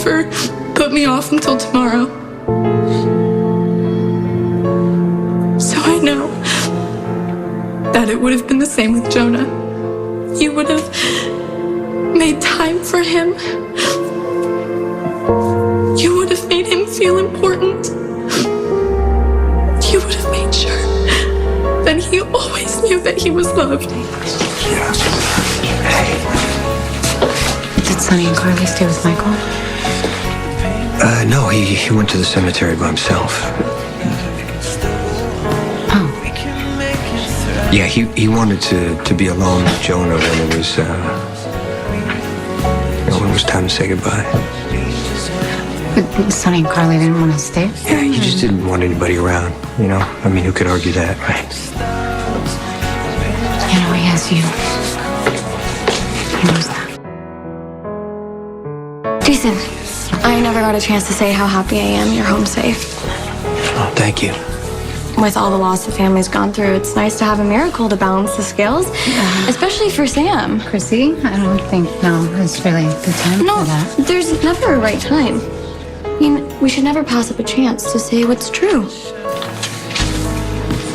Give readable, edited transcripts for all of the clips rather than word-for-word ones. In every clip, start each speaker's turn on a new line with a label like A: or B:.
A: never put me off until tomorrow. So I know that it would have been the same with Jonah. You would have made time for him. You would have made him feel important. You would have made sure that he always knew that he was loved.
B: Yeah. Hey.
C: Did Sonny and Carly stay with Michael?
B: No, he went to the cemetery by himself.
C: Oh.
B: Yeah, he wanted to be alone with Jonah when it was, when it was time to say goodbye.
C: But Sonny and Carly didn't want to stay?
B: Yeah, he just didn't want anybody around, you know? I mean, who could argue that, right?
C: You know, he has you. He knows that.
D: Jason, I never got a chance to say how happy I am you're home safe.
B: Oh, thank you.
D: With all the loss the family's gone through, it's nice to have a miracle to balance the scales, especially for Sam.
C: Chrissy, I don't think, it's really a good time for that.
D: No, there's never a right time. I mean, we should never pass up a chance to say what's true.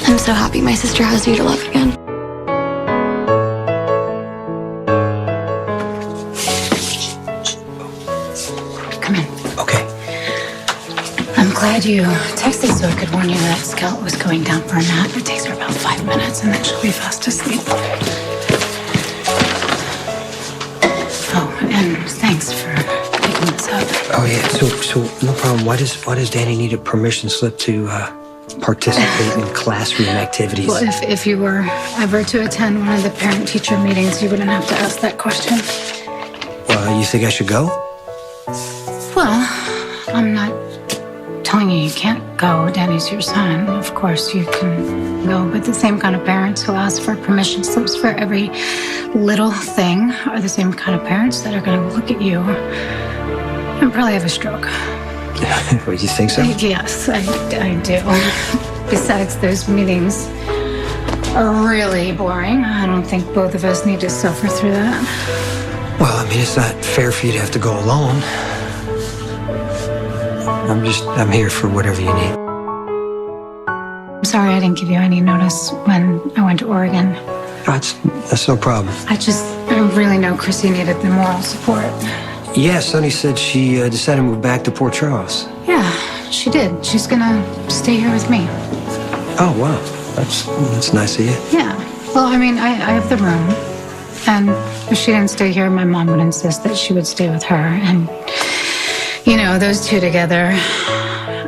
D: I'm so happy my sister has you to love again.
C: Come in.
B: Okay.
C: I'm glad you texted so I could warn you that Scout was going down for a nap. It takes her about 5 minutes and then she'll be fast asleep. Oh, and thanks for picking this up.
B: Oh, yeah, so no problem. Why does Danny need a permission slip to participate in classroom activities?
C: Well, if you were ever to attend one of the parent-teacher meetings, you wouldn't have to ask that question.
B: You think I should go?
C: Well, I'm not telling you can't go. Danny's your son. Of course you can go, but the same kind of parents who ask for permission slips for every little thing are the same kind of parents that are going to look at you and probably have a stroke.
B: Well, you think so?
C: Yes, I do. Besides, those meetings are really boring. I don't think both of us need to suffer through that.
B: Well, I mean, it's not fair for you to have to go alone. I'm here for whatever you need.
C: I'm sorry I didn't give you any notice when I went to Oregon.
B: That's no problem.
C: I really know Chrissy needed the moral support.
B: Yeah, Sonny said she decided to move back to Port Charles.
C: Yeah, she did. She's gonna stay here with me.
B: Oh, wow. That's nice of you.
C: Yeah. Well, I mean, I have the room. And if she didn't stay here, my mom would insist that she would stay with her. And, you know, those two together,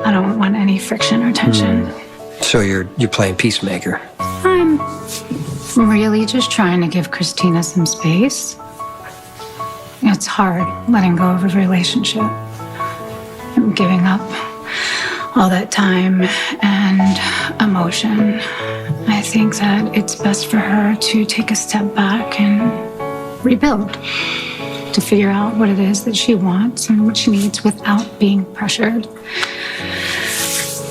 C: I don't want any friction or tension.
B: So you're playing peacemaker?
C: I'm really just trying to give Christina some space. It's hard letting go of a relationship and giving up all that time and emotion. I think that it's best for her to take a step back and rebuild, to figure out what it is that she wants and what she needs without being pressured.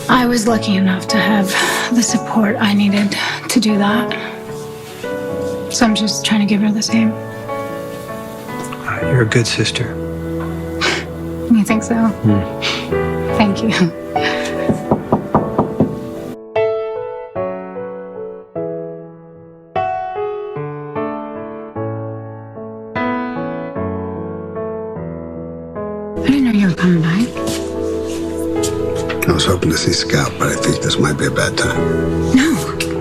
C: I was lucky enough to have the support I needed to do that. So I'm just trying to give her the same.
B: You're a good sister.
C: You think so? Thank you. I didn't know you were coming by.
E: I was hoping to see Scout, but I think this might be a bad time.
C: No,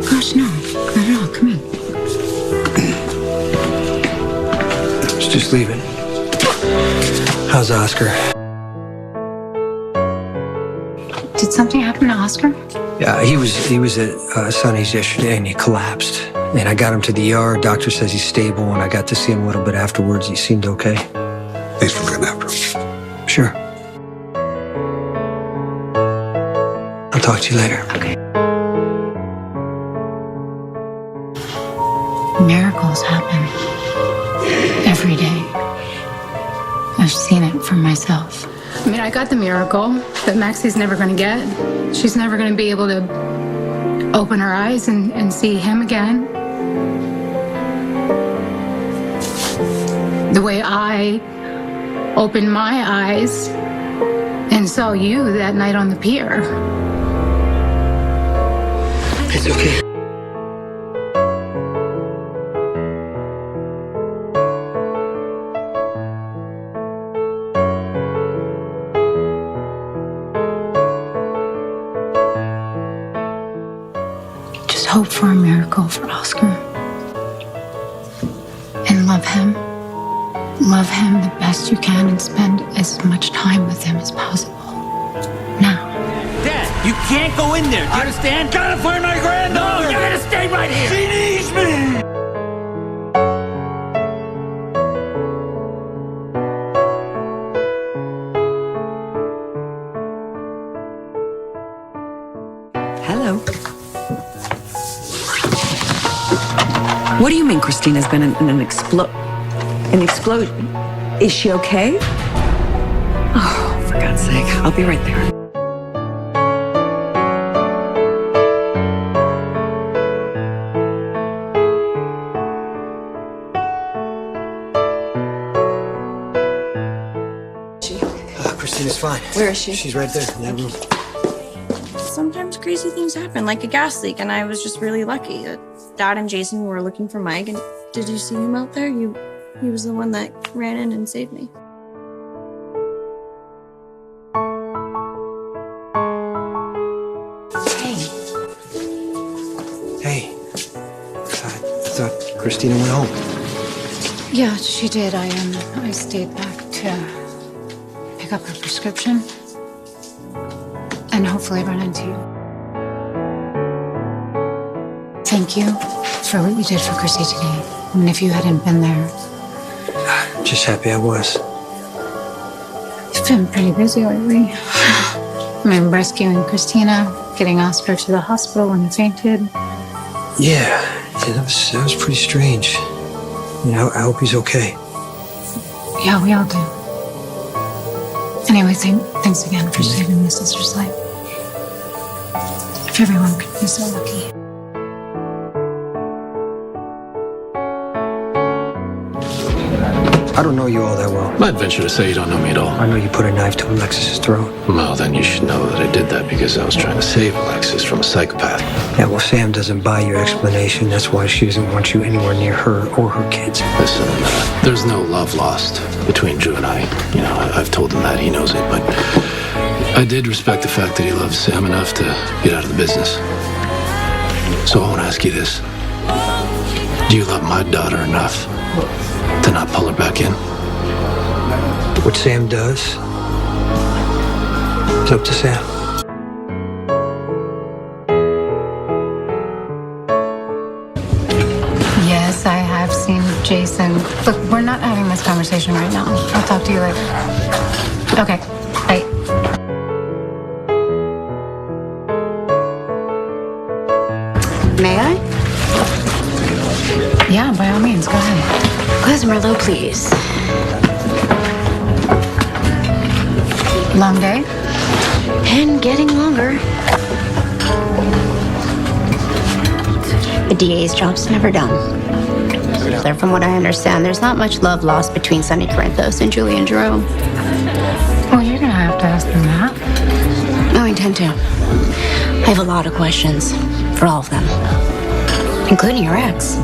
C: gosh, no. Not at all. Come in.
B: I was just leaving. How's Oscar?
C: Did something happen to Oscar?
B: Yeah, he was at Sonny's yesterday and he collapsed. And I got him to the ER. Doctor says he's stable, and I got to see him a little bit afterwards. He seemed okay.
E: Thanks for looking after him.
B: Sure. I'll talk to you later.
C: Okay. Miracles happen every day. I've seen it for myself. I mean, I got the miracle that Maxie's never going to get. She's never going to be able to open her eyes and see him again. The way I opened my eyes and saw you that night on the pier.
B: It's okay.
C: Just hope for a miracle for Oscar. And love him. Love him the best you can and spend as much time with him as possible. Now.
F: Dad, you can't go in there. Do you understand? Gotta find my granddaughter. No, you're gonna stay right here. She needs me.
G: Hello. What do you mean Christina's been in an explosion? Is she okay? Oh, for God's sake. I'll be right there.
B: Christina's fine.
D: Where is she?
B: She's right there in that room.
D: Sometimes crazy things happen, like a gas leak, and I was just really lucky that Dad and Jason were looking for Mike. And did you see him out there? He was the one that ran in and saved me.
B: Hey. I thought Christina went home.
C: Yeah, she did. I stayed back to pick up her prescription and hopefully run into you. Thank you for what you did for Chrissy today. I mean, if you hadn't been there.
B: Just happy I was.
C: You've been pretty busy lately. I mean, rescuing Christina, getting Oscar to the hospital when he fainted.
B: Yeah, that was pretty strange. You know, I hope he's okay.
C: Yeah, we all do. Anyway, thanks again for saving my sister's life. If everyone could be so lucky.
B: I don't know you all that well.
H: I'd venture to say you don't know me at all.
B: I know you put a knife to Alexis's throat.
H: Well, then you should know that I did that because I was trying to save Alexis from a psychopath.
B: Yeah, well, Sam doesn't buy your explanation. That's why she doesn't want you anywhere near her or her kids.
H: Listen, there's no love lost between Drew and I. You know, I've told him that. He knows it. But I did respect the fact that he loves Sam enough to get out of the business. So I want to ask you this. Do you love my daughter enough to not pull her back in?
B: What Sam does, it's up to Sam.
C: Yes, I have seen Jason. Look, we're not having this conversation right now. I'll talk to you later. Okay, bye.
I: May I?
C: Yeah, by all means, go ahead.
I: Glass Merlot, please.
C: Long day?
I: And getting longer. The DA's job's never done. From what I understand, there's not much love lost between Sonny Corinthos and Julie and Jerome.
C: Well, you're gonna have to ask them that.
I: I intend to. I have a lot of questions for all of them, including your ex.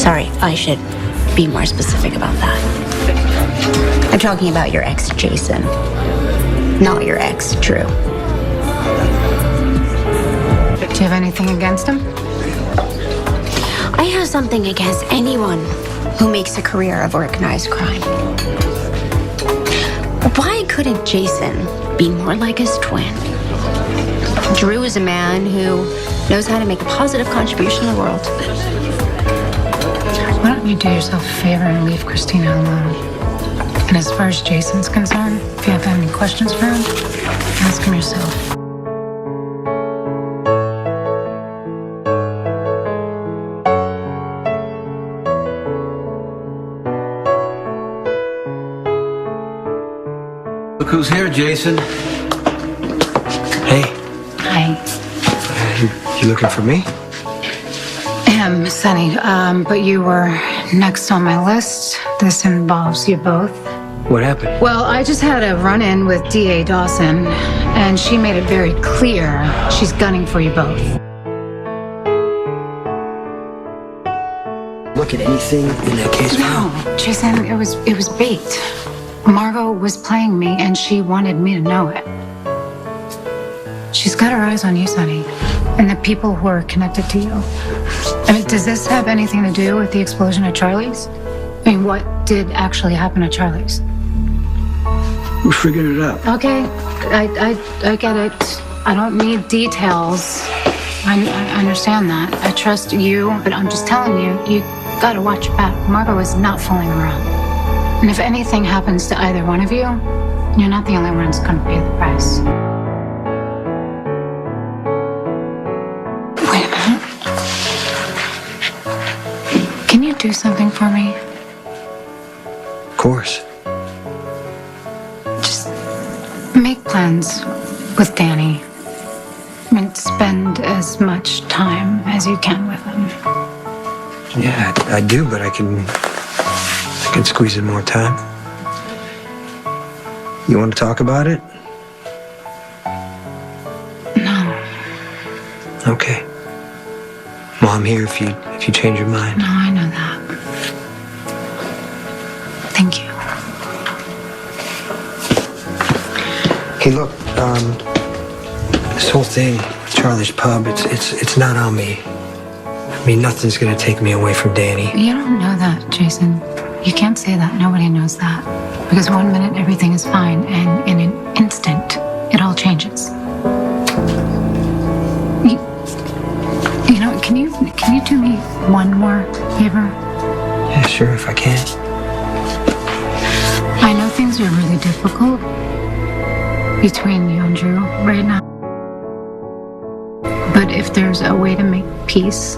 I: Sorry, I should be more specific about that. I'm talking about your ex, Jason, not your ex, Drew.
C: Do you have anything against him?
I: I have something against anyone who makes a career of organized crime. Why couldn't Jason be more like his twin? Drew is a man who knows how to make a positive contribution to the world.
C: Why don't you do yourself a favor and leave Christina alone? And as far as Jason's concerned, if you have any questions for him, ask him yourself.
F: Look who's here, Jason.
B: Hey,
C: Hi.
B: you looking for me?
C: Sonny, but you were Next on my list, this involves you both.
B: What happened?
C: Well, I just had a run-in with DA Dawson, and she made it very clear she's gunning for you both.
B: Look at anything in that case?
C: No, Jason, it was bait. Margot was playing me, and she wanted me to know it. She's got her eyes on you, Sonny, and the people who are connected to you. I mean, does this have anything to do with the explosion at Charlie's? I mean, what did actually happen at Charlie's?
B: We're figuring it out.
C: Okay, I get it. I don't need details. I understand that. I trust you, but I'm just telling you, you gotta watch your back. Margot is not fooling around. And if anything happens to either one of you, you're not the only one who's gonna pay the price. Wait a minute. Can you do something for me?
B: Of course.
C: Just make plans with Danny. I mean, spend as much time as you can with him.
B: Yeah, I do, but I can squeeze in more time. You want to talk about it?
C: No,
B: Okay. Well, I'm here if you change your mind.
C: no, I know that. Thank you.
B: Hey, look, this whole thing, Charlie's Pub, it's not on me. I mean, nothing's gonna take me away from Danny.
C: You don't know that, Jason. You can't say that. Nobody knows that. Because one minute everything is fine, and in an instant, it all changes. You know, can you do me one more favor?
B: Yeah, sure, if I can.
C: I know things are really difficult between you and Drew right now. But if there's a way to make peace